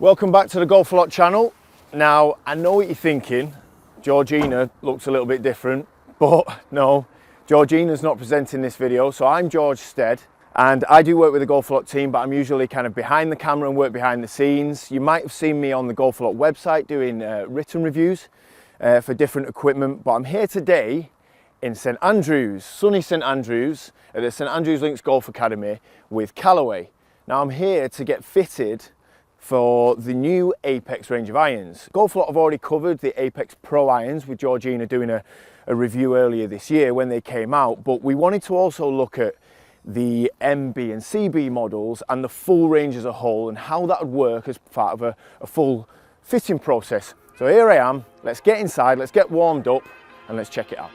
Welcome back to the Golfalot channel. Now, I know what you're thinking. Georgina looks a little bit different, but no, Georgina's not presenting this video. So I'm George Stead, and I do work with the Golfalot team, but I'm usually kind of behind the camera and work behind the scenes. You might have seen me on the Golfalot website doing written reviews for different equipment, but I'm here today in St Andrews, sunny St Andrews, at the St Andrews Links Golf Academy with Callaway. Now I'm here to get fitted for the new Apex range of irons. Golfalot have already covered the Apex Pro irons with Georgina doing a review earlier this year when they came out, but we wanted to also look at the MB and CB models and the full range as a whole and how that would work as part of a full fitting process. So here I am, let's get inside, let's get warmed up and let's check it out.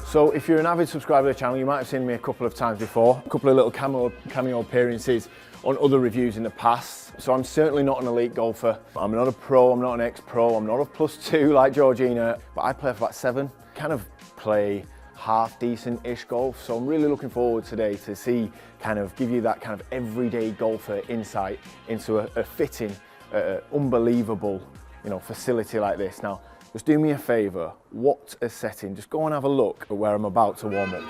So if you're an avid subscriber to the channel, you might have seen me a couple of times before, a couple of little cameo appearances on other reviews in the past. So I'm certainly not an elite golfer. I'm not a pro, I'm not an ex-pro, I'm not a +2 like Georgina, but I play for about 7. Kind of play half decent-ish golf. So I'm really looking forward today to see, give you that kind of everyday golfer insight into a fitting, unbelievable, facility like this. Now, just do me a favour, what a setting. Just go and have a look at where I'm about to warm up.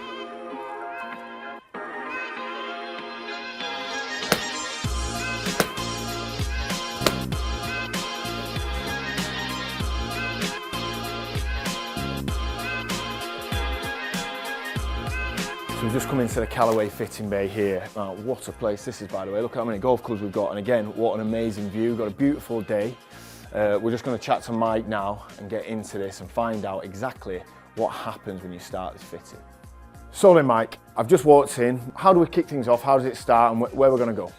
So we've just come into the Callaway fitting bay here. What a place this is, by the way. Look how many golf clubs we've got, and again, what an amazing view. We've got a beautiful day. We're just going to chat to Mike now and get into this and find out exactly what happens when you start this fitting. So then, Mike, I've just walked in. How do we kick things off? How does it start and where we're going to go?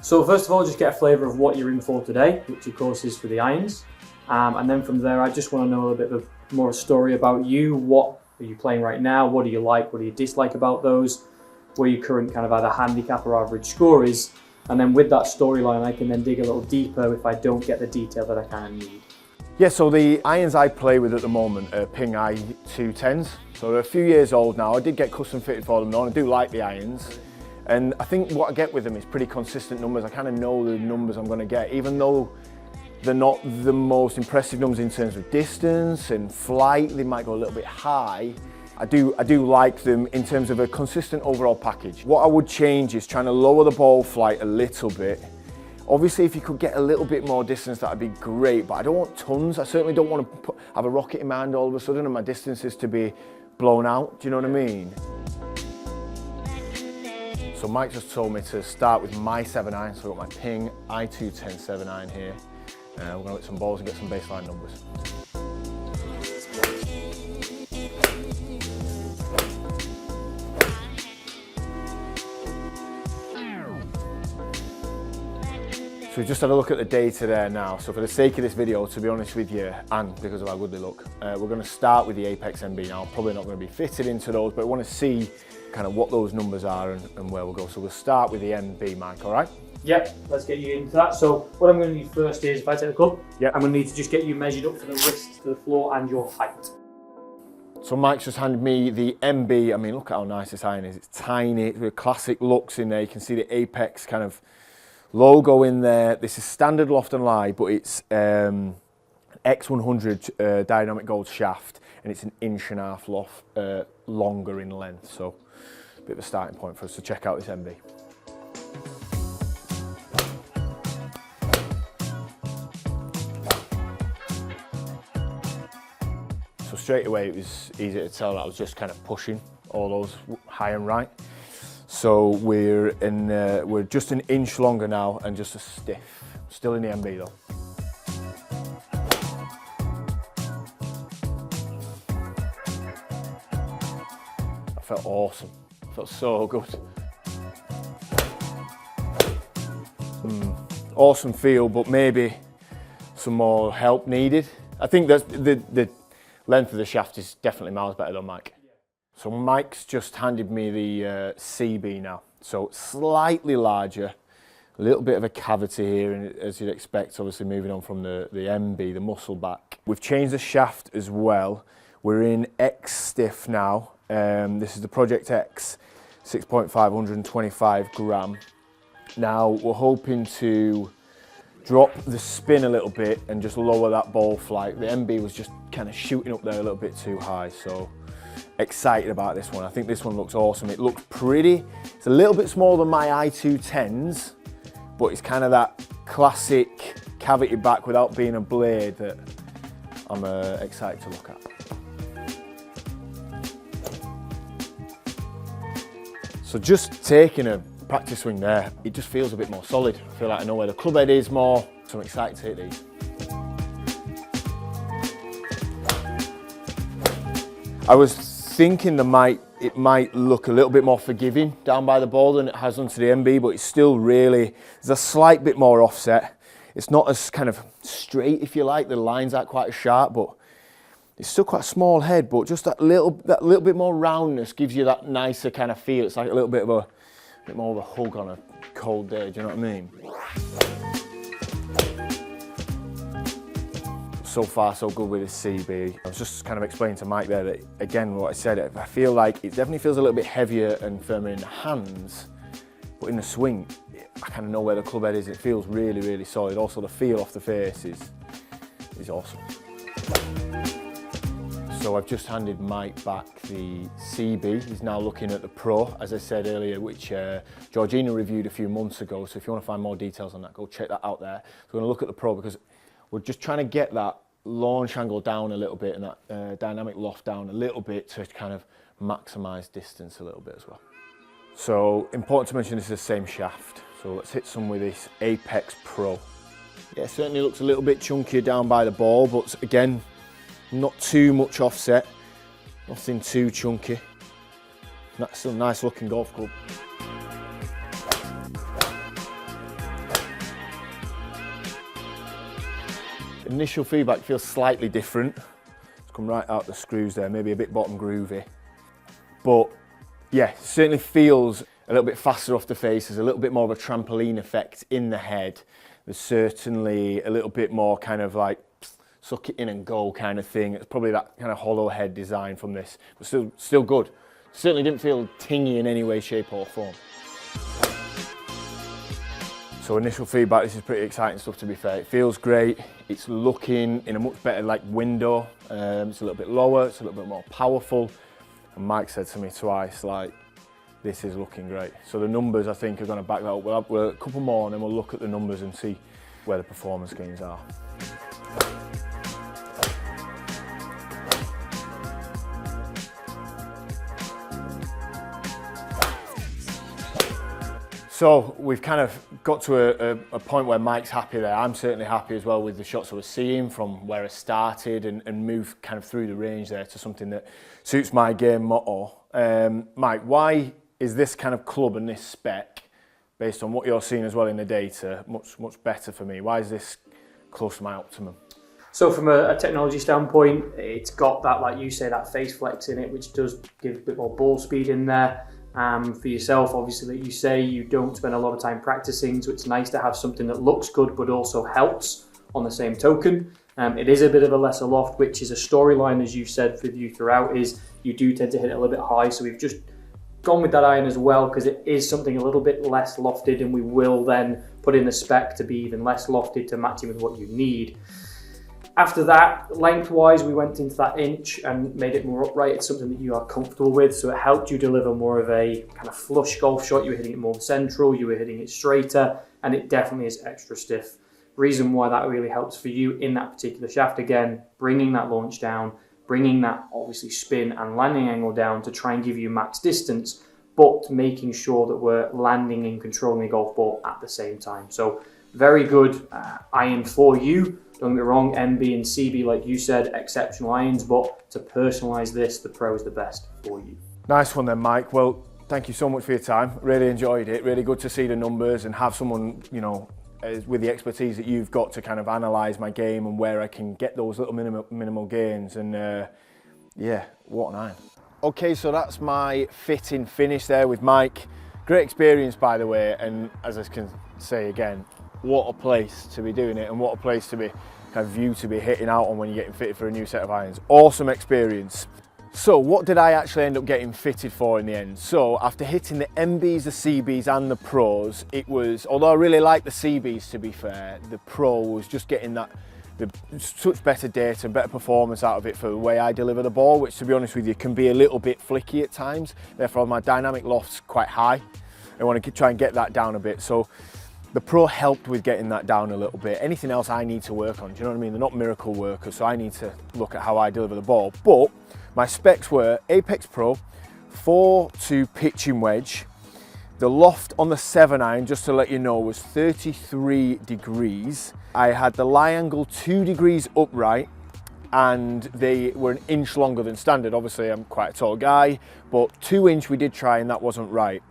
So first of all, just get a flavour of what you're in for today, which of course is for the irons. And then from there, I just want to know a little bit more of a story about you. What are you playing right now? What do you like? What do you dislike about those? Where your current kind of either handicap or average score is. And then with that storyline, I can then dig a little deeper if I don't get the detail that I kind of need. Yeah, so the irons I play with at the moment are Ping i210s. So they're a few years old now. I did get custom fitted for them though, and I do like the irons. And I think what I get with them is pretty consistent numbers. I kind of know the numbers I'm going to get, even though they're not the most impressive numbers in terms of distance and flight. They might go a little bit high. I do like them in terms of a consistent overall package. What I would change is trying to lower the ball flight a little bit. Obviously, if you could get a little bit more distance, that'd be great, but I don't want tons. I certainly don't want to have a rocket in my hand all of a sudden and my distances to be blown out. Do you know what I mean? So Mike just told me to start with my 7 iron. So I've got my Ping i210 7 iron here. We're going to hit some balls and get some baseline numbers. So we've just had a look at the data there now. So for the sake of this video, to be honest with you, and because of how good they look, we're going to start with the Apex MB now. Probably not going to be fitted into those, but I want to see kind of what those numbers are and where we'll go. So we'll start with the MB, Mike, all right? Yep, let's get you into that. So what I'm going to need first is, if I take the club, yep, I'm going to need to just get you measured up to the wrist, to the floor, and your height. So Mike's just handed me the MB. I mean, look at how nice this iron is. It's tiny, it's with classic looks in there. You can see the Apex kind of logo in there. This is standard loft and lie, but it's X100 dynamic gold shaft, and it's an 1.5 inch loft longer in length. So a bit of a starting point for us to check out this MB. So straight away it was easy to tell that I was just kind of pushing all those high and right. So we're just an inch longer now and just a stiff. Still in the MB though. That felt awesome. It felt so good. Awesome feel, but maybe some more help needed. I think that the length of the shaft is definitely miles better than Mike. So Mike's just handed me the CB now. So slightly larger, A little bit of a cavity here, and as you'd expect, obviously moving on from the MB, the muscle back. We've changed the shaft as well. We're in X stiff now. This is the Project X 6.5, 125 gram. Now we're hoping to drop the spin a little bit and just lower that ball flight. The MB was just kind of shooting up there a little bit too high, so excited about this one. I think this one looks awesome. It looks pretty. It's a little bit smaller than my i210s, but it's kind of that classic cavity back without being a blade that I'm excited to look at. So just taking a practice swing there, it just feels a bit more solid. I feel like I know where the club head is more, so I'm excited to hit these. I was thinking it might look a little bit more forgiving down by the ball than it has onto the MB, but it's still really, there's a slight bit more offset. It's not as kind of straight, if you like, the lines aren't quite as sharp, but it's still quite a small head, but just that little bit more roundness gives you that nicer kind of feel. It's like a little bit of a bit more of a hug on a cold day, do you know what I mean? So far so good with this CB. I was just kind of explaining to Mike there that, again, what I said, I feel like it definitely feels a little bit heavier and firmer in the hands, but in the swing, I kind of know where the club head is. It feels really, really solid. Also, the feel off the face is awesome. So I've just handed Mike back the CB. He's now looking at the Pro, as I said earlier, which Georgina reviewed a few months ago. So if you want to find more details on that, go check that out there. So we're going to look at the Pro because we're just trying to get that launch angle down a little bit and that dynamic loft down a little bit to kind of maximise distance a little bit as well. So important to mention this is the same shaft. So let's hit some with this Apex Pro. Yeah, it certainly looks a little bit chunkier down by the ball, but again, not too much offset, nothing too chunky. That's still a nice looking golf club. Initial feedback feels slightly different. It's come right out the screws there, maybe a bit bottom groovy. But yeah, certainly feels a little bit faster off the face. There's a little bit more of a trampoline effect in the head. There's certainly a little bit more kind of like suck it in and go kind of thing. It's probably that kind of hollow head design from this, but still good. Certainly didn't feel tingy in any way, shape or form. So initial feedback, this is pretty exciting stuff to be fair. It feels great. It's looking in a much better like window. It's a little bit lower, it's a little bit more powerful. And Mike said to me twice, like, this is looking great. So the numbers I think are going to back that up. We'll have a couple more and then we'll look at the numbers and see where the performance gains are. So we've kind of got to a point where Mike's happy there. I'm certainly happy as well with the shots I was seeing from where I started and moved kind of through the range there to something that suits my game motto. Mike, why is this kind of club and this spec, based on what you're seeing as well in the data, much better for me? Why is this close to my optimum? So from a technology standpoint, it's got that, like you say, that face flex in it, which does give a bit more ball speed in there. For yourself, obviously, that you say you don't spend a lot of time practicing, so it's nice to have something that looks good but also helps on the same token. It is a bit of a lesser loft, which is a storyline, as you've said with you throughout, is you do tend to hit it a little bit high, so we've just gone with that iron as well because it is something a little bit less lofted, and we will then put in the spec to be even less lofted to match it with what you need. After that, lengthwise, we went into that inch and made it more upright. It's something that you are comfortable with, so it helped you deliver more of a kind of flush golf shot. You were hitting it more central, you were hitting it straighter, and it definitely is extra stiff. Reason why that really helps for you in that particular shaft, again, bringing that launch down, bringing that obviously spin and landing angle down to try and give you max distance, but making sure that we're landing and controlling the golf ball at the same time. So very good iron for you. Don't get me wrong, MB and CB, like you said, exceptional irons, but to personalise this, the Pro is the best for you. Nice one then, Mike. Well, thank you so much for your time. Really enjoyed it. Really good to see the numbers and have someone, you know, with the expertise that you've got to kind of analyse my game and where I can get those little minimal gains. And yeah, what an iron. Okay, so that's my fitting finish there with Mike. Great experience, by the way, and as I can say again, what a place to be doing it, and what a place to be kind of view to be hitting out on when you're getting fitted for a new set of irons. Awesome experience. So what did I actually end up getting fitted for in the end? So after hitting the MBs, the CBs and the Pros, it was, although I really like the CBs to be fair, the Pro was just getting that such better data and better performance out of it for the way I deliver the ball, which to be honest with you can be a little bit flicky at times. Therefore my dynamic loft's quite high. I want to try and get that down a bit. So the Pro helped with getting that down a little bit. Anything else I need to work on, do you know what I mean? They're not miracle workers, so I need to look at how I deliver the ball. But my specs were Apex Pro, 4-2 pitching wedge. The loft on the 7-iron, just to let you know, was 33 degrees. I had the lie angle 2 degrees upright, and they were 1 inch longer than standard. Obviously, I'm quite a tall guy, but 2 inch we did try, and that wasn't right.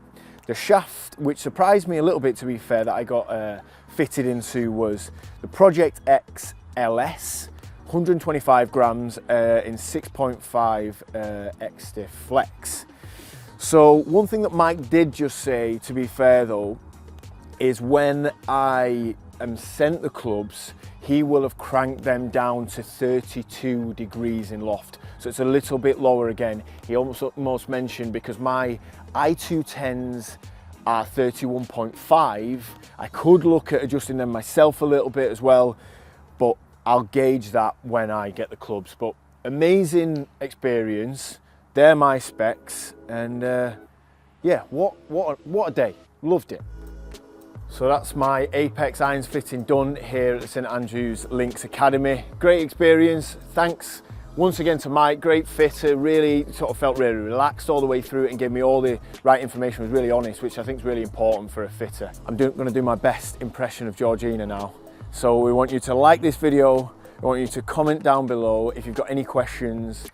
The shaft, which surprised me a little bit to be fair, that I got fitted into was the Project X LS, 125 grams in 6.5 X-Stiff Flex. So one thing that Mike did just say, to be fair though, is when I am sent the clubs, he will have cranked them down to 32 degrees in loft. So it's a little bit lower again. He almost mentioned, because my I210s are 31.5, I could look at adjusting them myself a little bit as well, but I'll gauge that when I get the clubs. But amazing experience. They're my specs, and yeah, what a day. Loved it. So that's my Apex irons fitting done here at the St Andrews Links Academy. Great experience. Thanks once again to Mike, great fitter, really sort of felt really relaxed all the way through it and gave me all the right information, was really honest, which I think is really important for a fitter. I'm going to do my best impression of Georgina now. So we want you to like this video, I want you to comment down below if you've got any questions,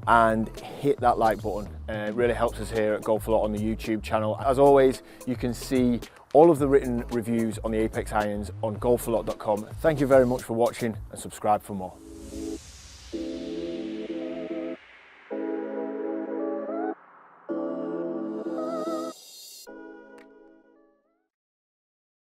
and hit that like button. It really helps us here at Golfalot on the YouTube channel. As always, you can see all of the written reviews on the Apex irons on golfalot.com. Thank you very much for watching, and subscribe for more.